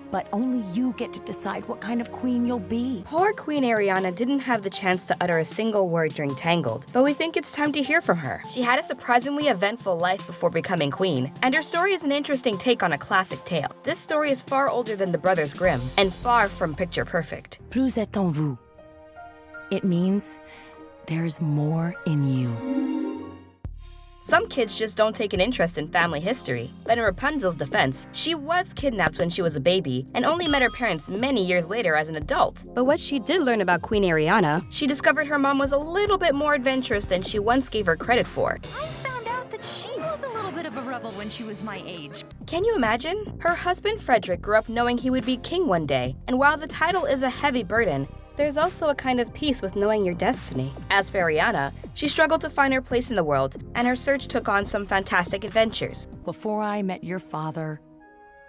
But only you get to decide what kind of queen you'll be. Poor Queen Arianna didn't have the chance to utter a single word during Tangled, but we think it's time to hear from her. She had a surprisingly eventful life before becoming queen, and her story is an interesting take on a classic tale. This story is far older than the Brothers Grimm, and far from picture perfect. Plus est en vous. It means there's more in you. Some kids just don't take an interest in family history, but in Rapunzel's defense, she was kidnapped when she was a baby and only met her parents many years later as an adult. But what she did learn about Queen Arianna, she discovered her mom was a little bit more adventurous than she once gave her credit for. I found out that she was a little bit of a rebel when she was my age. Can you imagine? Her husband Frederic grew up knowing he would be king one day, and while the title is a heavy burden, there's also a kind of peace with knowing your destiny. As for Arianna, she struggled to find her place in the world, and her search took on some fantastic adventures. Before I met your father,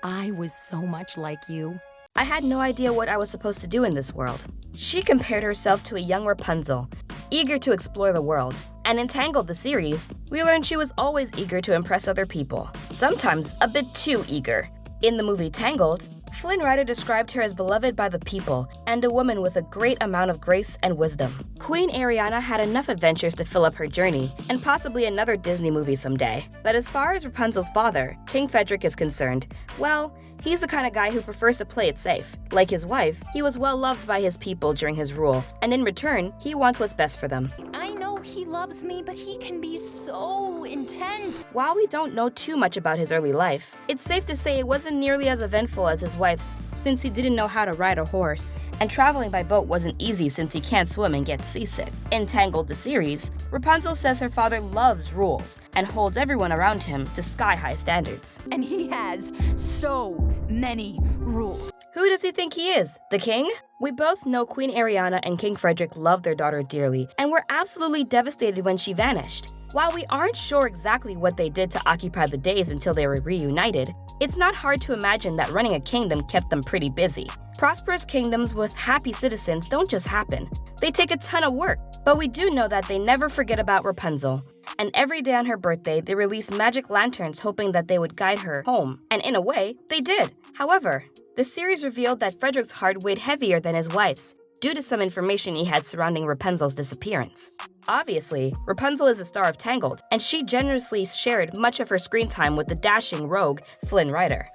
I was so much like you. I had no idea what I was supposed to do in this world. She compared herself to a young Rapunzel, eager to explore the world. And in Tangled the series, we learned she was always eager to impress other people, sometimes a bit too eager. In the movie Tangled, Flynn Rider described her as beloved by the people and a woman with a great amount of grace and wisdom. Queen Arianna had enough adventures to fill up her journey, and possibly another Disney movie someday. But as far as Rapunzel's father, King Frederic, is concerned, well, he's the kind of guy who prefers to play it safe. Like his wife, he was well loved by his people during his rule, and in return, he wants what's best for them. I know he loves me, but he can be so intense. While we don't know too much about his early life, it's safe to say it wasn't nearly as eventful as his wife's, since he didn't know how to ride a horse. And traveling by boat wasn't easy since he can't swim and gets seasick. In Tangled the series, Rapunzel says her father loves rules and holds everyone around him to sky-high standards. And he has so many rules. Who does he think he is? The king? We both know Queen Arianna and King Frederic loved their daughter dearly and were absolutely devastated when she vanished. While we aren't sure exactly what they did to occupy the days until they were reunited, it's not hard to imagine that running a kingdom kept them pretty busy. Prosperous kingdoms with happy citizens don't just happen. They take a ton of work. But we do know that they never forget about Rapunzel. And every day on her birthday, they release magic lanterns hoping that they would guide her home. And in a way, they did. However, the series revealed that Frederick's heart weighed heavier than his wife's, due to some information he had surrounding Rapunzel's disappearance. Obviously, Rapunzel is the star of Tangled, and she generously shared much of her screen time with the dashing rogue Flynn Rider.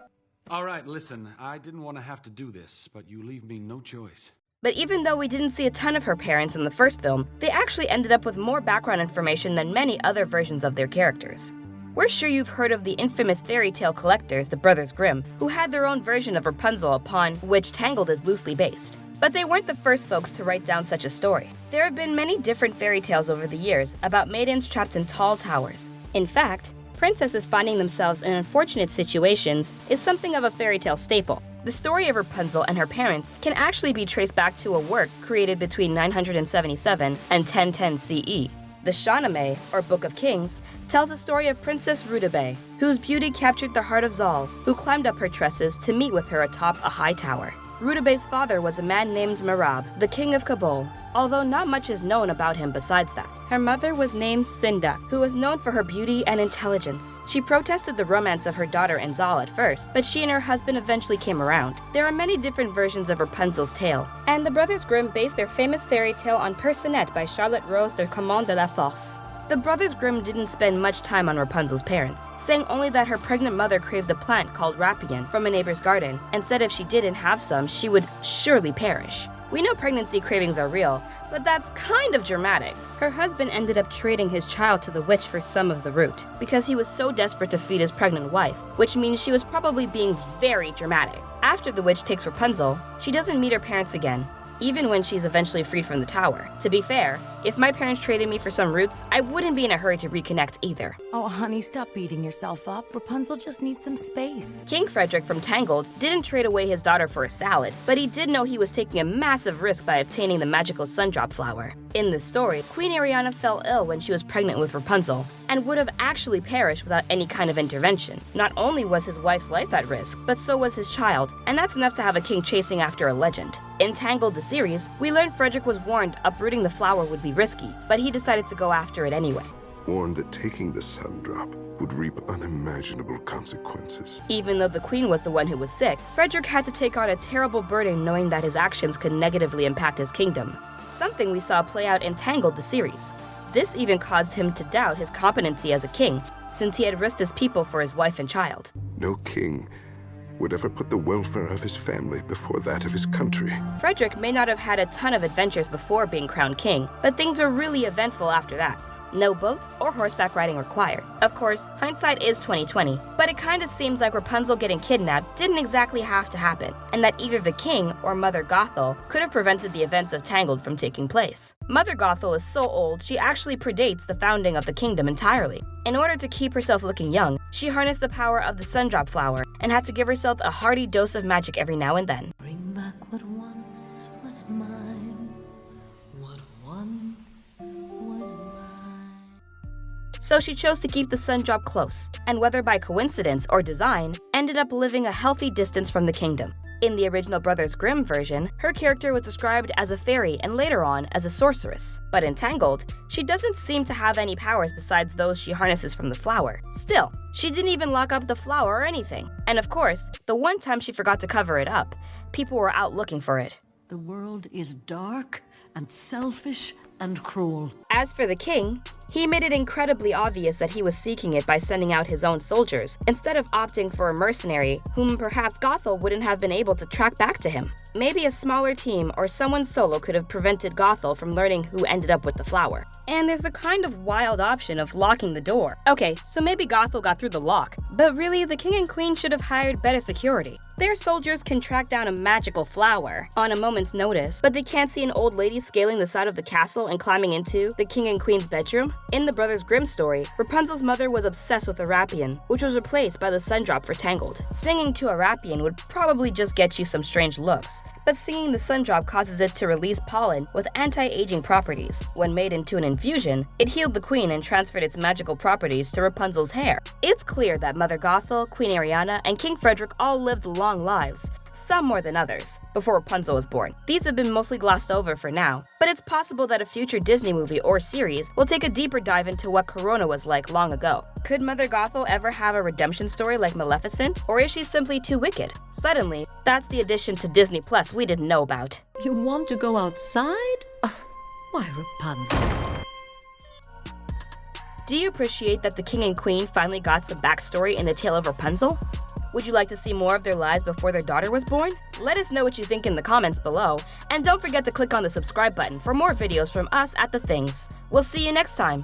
All right, listen, I didn't want to have to do this, but you leave me no choice. But even though we didn't see a ton of her parents in the first film, they actually ended up with more background information than many other versions of their characters. We're sure you've heard of the infamous fairy tale collectors, the Brothers Grimm, who had their own version of Rapunzel upon which Tangled is loosely based. But they weren't the first folks to write down such a story. There have been many different fairy tales over the years about maidens trapped in tall towers. In fact, princesses finding themselves in unfortunate situations is something of a fairy tale staple. The story of Rapunzel and her parents can actually be traced back to a work created between 977 and 1010 CE. The Shahnameh, or Book of Kings, tells the story of Princess Rutabaga, whose beauty captured the heart of Zal, who climbed up her tresses to meet with her atop a high tower. Rutabaga's father was a man named Merab, the king of Kabul, although not much is known about him besides that. Her mother was named Sinda, who was known for her beauty and intelligence. She protested the romance of her daughter and Zal at first, but she and her husband eventually came around. There are many different versions of Rapunzel's tale, and the Brothers Grimm based their famous fairy tale on Personnette by Charlotte Rose de Command de la Force. The Brothers Grimm didn't spend much time on Rapunzel's parents, saying only that her pregnant mother craved a plant called Rappian from a neighbor's garden, and said if she didn't have some, she would surely perish. We know pregnancy cravings are real, but that's kind of dramatic. Her husband ended up trading his child to the witch for some of the root, because he was so desperate to feed his pregnant wife, which means she was probably being very dramatic. After the witch takes Rapunzel, she doesn't meet her parents again, even when she's eventually freed from the tower. To be fair, if my parents traded me for some roots, I wouldn't be in a hurry to reconnect either. Oh, honey, stop beating yourself up. Rapunzel just needs some space. King Frederic from Tangled didn't trade away his daughter for a salad, but he did know he was taking a massive risk by obtaining the magical Sundrop Flower. In this story, Queen Arianna fell ill when she was pregnant with Rapunzel, and would have actually perished without any kind of intervention. Not only was his wife's life at risk, but so was his child, and that's enough to have a king chasing after a legend. In Tangled the series, we learned Frederic was warned uprooting the flower would be risky, but he decided to go after it anyway. warned that taking the Sundrop would reap unimaginable consequences. Even though the queen was the one who was sick, Frederic had to take on a terrible burden knowing that his actions could negatively impact his kingdom. Something we saw play out in Tangled the series. This even caused him to doubt his competency as a king, since he had risked his people for his wife and child. No king would ever put the welfare of his family before that of his country. Frederic may not have had a ton of adventures before being crowned king, but things were really eventful after that. No boats or horseback riding required. Of course, hindsight is 20/20, but it kinda seems like Rapunzel getting kidnapped didn't exactly have to happen, and that either the king or Mother Gothel could have prevented the events of Tangled from taking place. Mother Gothel is so old, she actually predates the founding of the kingdom entirely. In order to keep herself looking young, she harnessed the power of the Sundrop Flower and had to give herself a hearty dose of magic every now and then. Bring back what once was mine. What once was mine. So she chose to keep the Sundrop close, and whether by coincidence or design, ended up living a healthy distance from the kingdom. In the original Brothers Grimm version, her character was described as a fairy and later on as a sorceress. But in Tangled, she doesn't seem to have any powers besides those she harnesses from the flower. Still, she didn't even lock up the flower or anything. And of course, the one time she forgot to cover it up, people were out looking for it. The world is dark and selfish and cruel. As for the king, he made it incredibly obvious that he was seeking it by sending out his own soldiers, instead of opting for a mercenary whom perhaps Gothel wouldn't have been able to track back to him. Maybe a smaller team or someone solo could have prevented Gothel from learning who ended up with the flower. And there's the kind of wild option of locking the door. Okay, so maybe Gothel got through the lock, but really the king and queen should have hired better security. Their soldiers can track down a magical flower on a moment's notice, but they can't see an old lady scaling the side of the castle and climbing into the king and queen's bedroom? In the Brothers Grimm story, Rapunzel's mother was obsessed with Arapian, which was replaced by the Sundrop for Tangled. Singing to Arapian would probably just get you some strange looks, but singing the Sundrop causes it to release pollen with anti-aging properties. When made into an infusion, it healed the queen and transferred its magical properties to Rapunzel's hair. It's clear that Mother Gothel, Queen Arianna, and King Frederic all lived long lives, some more than others, before Rapunzel was born. These have been mostly glossed over for now, but it's possible that a future Disney movie or series will take a deeper dive into what Corona was like long ago. Could Mother Gothel ever have a redemption story like Maleficent, or is she simply too wicked? Suddenly, that's the addition to Disney Plus we didn't know about. You want to go outside? Why, Rapunzel? Do you appreciate that the king and queen finally got some backstory in the tale of Rapunzel? Would you like to see more of their lives before their daughter was born? Let us know what you think in the comments below, and don't forget to click on the subscribe button for more videos from us at The Things. We'll see you next time!